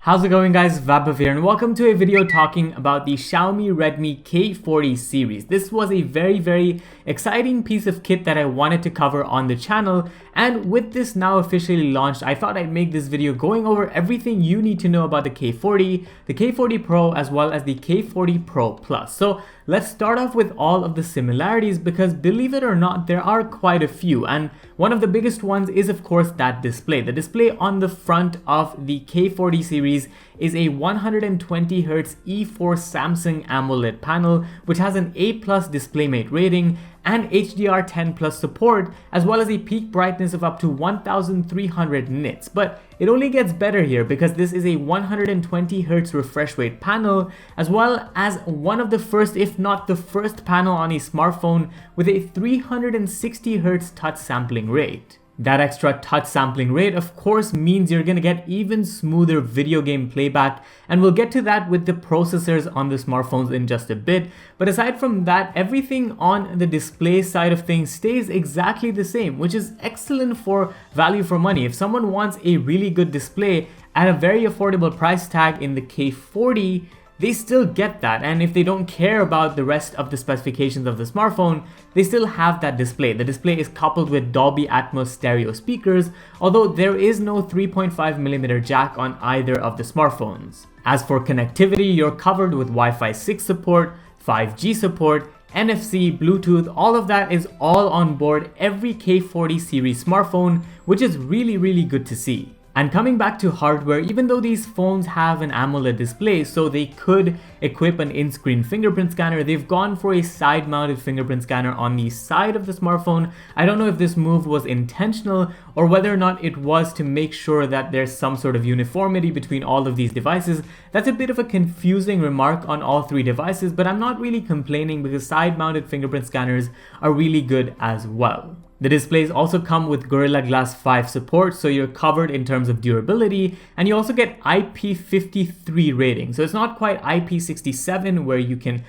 How's it going, guys? Vaibhav here and welcome to a video talking about the Xiaomi Redmi K40 series. This was a very exciting piece of kit that I wanted to cover on the channel, and with this now officially launched, I thought I'd make this video going over everything you need to know about the K40, the K40 Pro, as well as the K40 Pro Plus. So let's start off with all of the similarities because, believe it or not, there are quite a few, and one of the biggest ones is of course that display. The display on the front of the K40 series is a 120Hz E4 Samsung AMOLED panel, which has an A+ DisplayMate rating and HDR10+ support, as well as a peak brightness of up to 1300 nits. But it only gets better here because this is a 120Hz refresh rate panel, as well as one of the first, if not the first panel on a smartphone with a 360Hz touch sampling rate. That extra touch sampling rate of course means you're gonna get even smoother video game playback, and we'll get to that with the processors on the smartphones in just a bit. But aside from that, everything on the display side of things stays exactly the same, which is excellent for value for money. If someone wants a really good display at a very affordable price tag in the K40, they still get that, and if they don't care about the rest of the specifications of the smartphone, they still have that display. The display is coupled with Dolby Atmos stereo speakers, although there is no 3.5mm jack on either of the smartphones. As for connectivity, you're covered with Wi-Fi 6 support, 5G support, NFC, Bluetooth, all of that is all on board every K40 series smartphone, which is really good to see. And coming back to hardware, even though these phones have an AMOLED display, so they could equip an in-screen fingerprint scanner, they've gone for a side-mounted fingerprint scanner on the side of the smartphone. I don't know if this move was intentional or whether or not it was to make sure that there's some sort of uniformity between all of these devices. That's a bit of a confusing remark on all three devices, but I'm not really complaining because side-mounted fingerprint scanners are really good as well. The displays also come with Gorilla Glass 5 support, so you're covered in terms of durability, and you also get IP53 rating. So it's not quite IP67 where you can,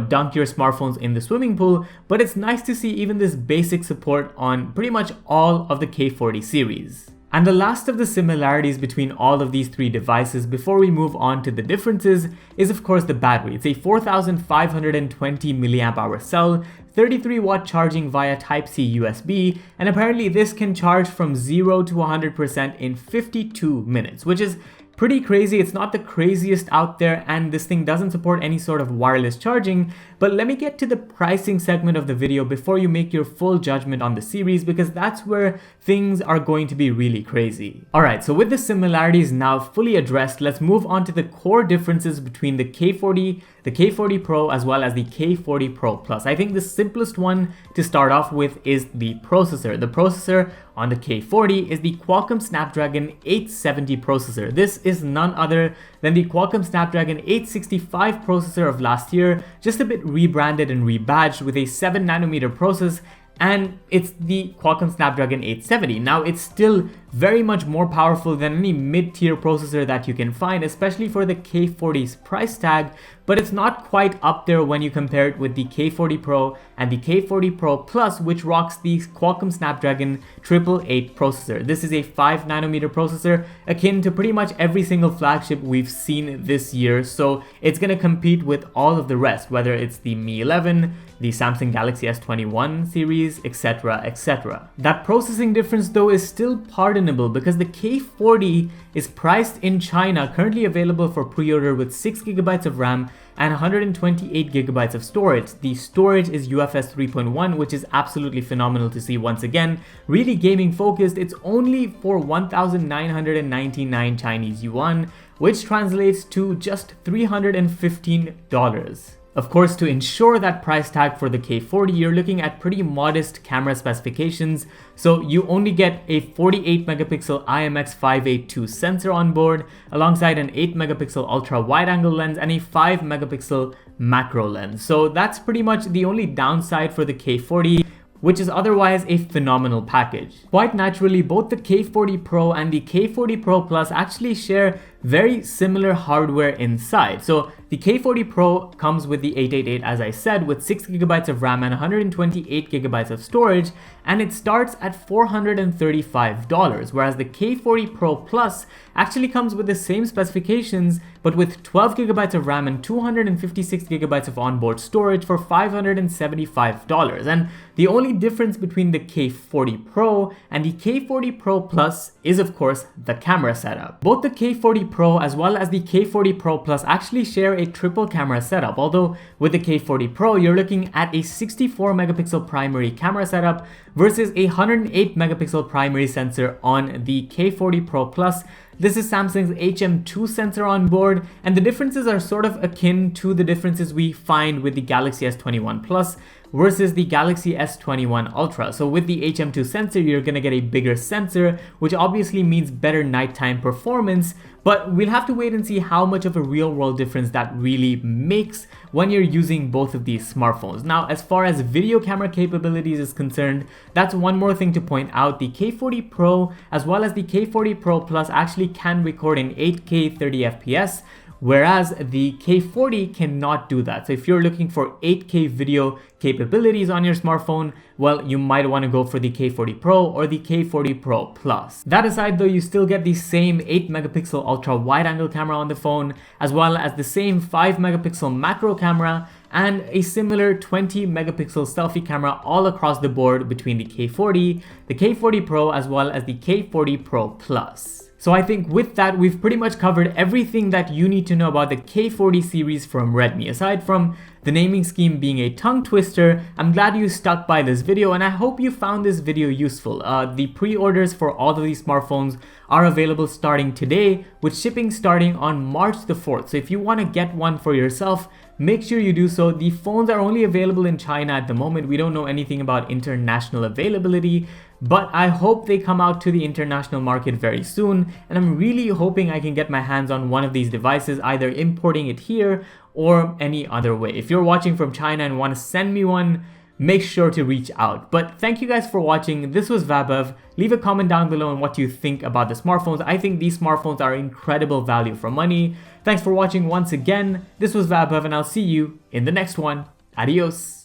dunk your smartphones in the swimming pool, but it's nice to see even this basic support on pretty much all of the K40 series. And the last of the similarities between all of these three devices before we move on to the differences is of course the battery. It's a 4520 mAh cell, 33-watt charging via Type-C USB, and apparently this can charge from 0 to 100% in 52 minutes, which is pretty crazy. It's not the craziest out there, and this thing doesn't support any sort of wireless charging. But let me get to the pricing segment of the video before you make your full judgment on the series, because that's where things are going to be really crazy. Alright, so with the similarities now fully addressed, let's move on to the core differences between the K40, the K40 Pro, as well as the K40 Pro Plus. I think the simplest one to start off with is the processor. The processor on the K40 is the Qualcomm Snapdragon 870 processor. This is none other than the Qualcomm Snapdragon 865 processor of last year, just a bit rebranded and rebadged with a 7nm process, and it's the Qualcomm Snapdragon 870. Now, it's still very much more powerful than any mid-tier processor that you can find, especially for the K40's price tag, but it's not quite up there when you compare it with the K40 Pro and the K40 Pro Plus, which rocks the Qualcomm Snapdragon 888 processor. This is a 5nm processor, akin to pretty much every single flagship we've seen this year, so it's gonna compete with all of the rest, whether it's the Mi 11, the Samsung Galaxy S21 series, etc. That processing difference though is still pardonable because the K40 is priced in China, currently available for pre-order with 6GB of RAM and 128GB of storage. The storage is UFS 3.1, which is absolutely phenomenal to see once again. Really gaming focused. It's only for 1,999 Chinese yuan, which translates to just $315. Of course, to ensure that price tag for the K40, you're looking at pretty modest camera specifications. So you only get a 48MP IMX582 sensor on board, alongside an 8MP ultra wide angle lens and a 5MP macro lens. So that's pretty much the only downside for the K40, which is otherwise a phenomenal package. Quite naturally, both the K40 Pro and the K40 Pro Plus actually share very similar hardware inside. So the K40 Pro comes with the 888, as I said, with 6GB of RAM and 128GB of storage, and it starts at $435, whereas the K40 Pro Plus actually comes with the same specifications, but with 12GB of RAM and 256GB of onboard storage for $575. And the only difference between the K40 Pro and the K40 Pro Plus is, of course, the camera setup. Both the K40 Pro as well as the K40 Pro Plus actually share a triple camera setup, although with the K40 Pro, you're looking at a 64 megapixel primary camera setup versus a 108 megapixel primary sensor on the K40 Pro Plus. This is Samsung's HM2 sensor on board, and the differences are sort of akin to the differences we find with the Galaxy S21 Plus versus the Galaxy S21 Ultra. So with the HM2 sensor, you're gonna get a bigger sensor, which obviously means better nighttime performance, but we'll have to wait and see how much of a real world difference that really makes when you're using both of these smartphones. Now, as far as video camera capabilities is concerned, that's one more thing to point out. The K40 Pro as well as the K40 Pro Plus actually can record in 8K 30 FPS, whereas the K40 cannot do that. So if you're looking for 8K video capabilities on your smartphone, well, you might want to go for the K40 Pro or the K40 Pro Plus. That aside though, you still get the same 8 megapixel ultra wide angle camera on the phone, as well as the same 5 megapixel macro camera and a similar 20 megapixel selfie camera all across the board between the K40, the K40 Pro, as well as the K40 Pro Plus. So I think with that, we've pretty much covered everything that you need to know about the K40 series from Redmi. Aside from the naming scheme being a tongue twister, I'm glad you stuck by this video, and I hope you found this video useful. The pre-orders for all of these smartphones are available starting today, with shipping starting on March the 4th. So if you want to get one for yourself, make sure you do so. The phones are only available in China at the moment. We don't know anything about international availability, but I hope they come out to the international market very soon, and I'm really hoping I can get my hands on one of these devices, either importing it here or any other way. If you're watching from China and want to send me one, make sure to reach out. But thank you guys for watching. This was Vaibhav. Leave a comment down below on what you think about the smartphones. I think these smartphones are incredible value for money. Thanks for watching once again. This was Vaibhav, and I'll see you in the next one. Adios.